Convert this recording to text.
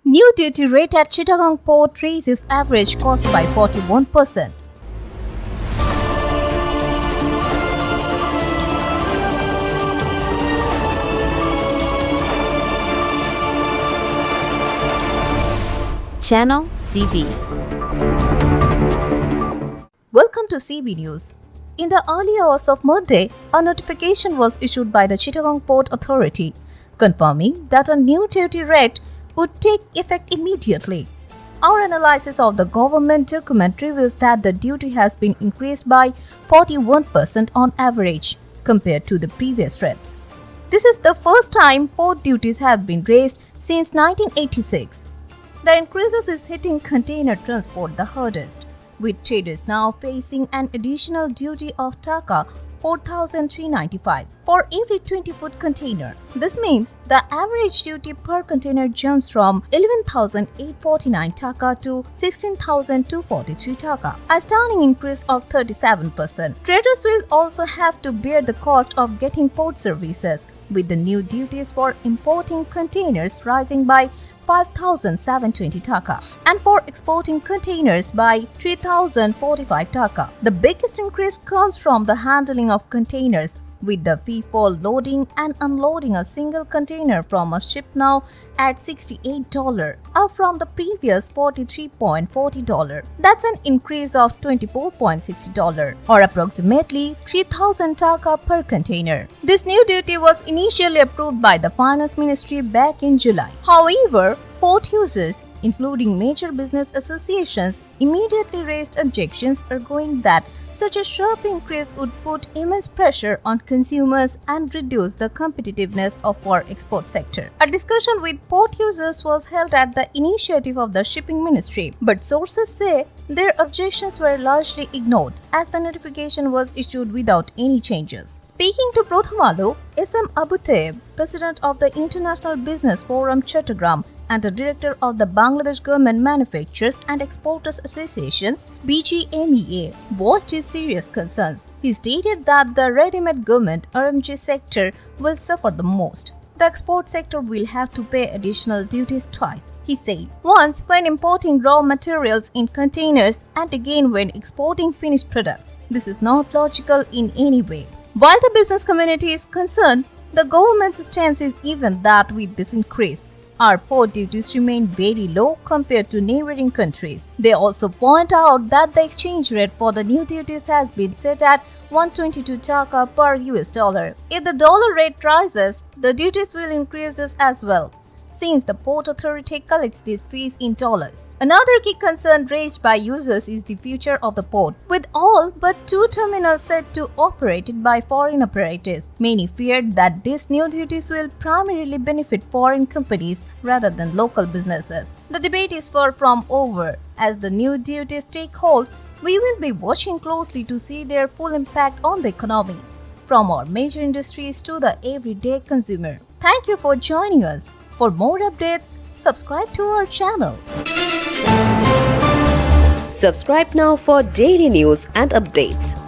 New duty rate at Chittagong port raises average cost by 41%. Channel CB. Welcome to CB News. In the early hours of Monday, a notification was issued by the Chittagong Port Authority, confirming that a new duty rate would take effect immediately. Our analysis of the government document reveals that the duty has been increased by 41% on average compared to the previous rates. This is the first time port duties have been raised since 1986. The increases is hitting container transport the hardest, with traders now facing an additional duty of Taka 4,395 for every 20-foot container. This means the average duty per container jumps from 11,849 Taka to 16,243 Taka, a stunning increase of 37%. Traders will also have to bear the cost of getting port services, with the new duties for importing containers rising by 5,720 Taka and for exporting containers by 3,045 Taka. The biggest increase comes from the handling of containers, with the fee for loading and unloading a single container from a ship now at $68, up from the previous $43.40. That's an increase of $24.60 or approximately 3,000 Taka per container. This new duty was initially approved by the Finance Ministry back in July. However, port users, including major business associations, immediately raised objections, arguing that such a sharp increase would put immense pressure on consumers and reduce the competitiveness of our export sector. A discussion with port users was held at the initiative of the Shipping Ministry, but sources say their objections were largely ignored as the notification was issued without any changes. Speaking to Prothamalu, SM Abu Taib, president of the International Business Forum Chittagong and the director of the Bangladesh Government Manufacturers and Exporters Associations (BGMEA), voiced his serious concerns. He stated that the ready-made garment RMG sector will suffer the most. The export sector will have to pay additional duties twice, he said, once when importing raw materials in containers and again when exporting finished products. This is not logical in any way. While the business community is concerned, the government's stance is even that with this increase, our port duties remain very low compared to neighboring countries. They also point out that the exchange rate for the new duties has been set at 122 Taka per US dollar. If the dollar rate rises, the duties will increase as well, since the port authority collects these fees in dollars. Another key concern raised by users is the future of the port. With all but 2 terminals set to operated by foreign operators, many feared that these new duties will primarily benefit foreign companies rather than local businesses. The debate is far from over. As the new duties take hold, we will be watching closely to see their full impact on the economy, from our major industries to the everyday consumer. Thank you for joining us. For more updates, subscribe to our channel. Subscribe now for daily news and updates.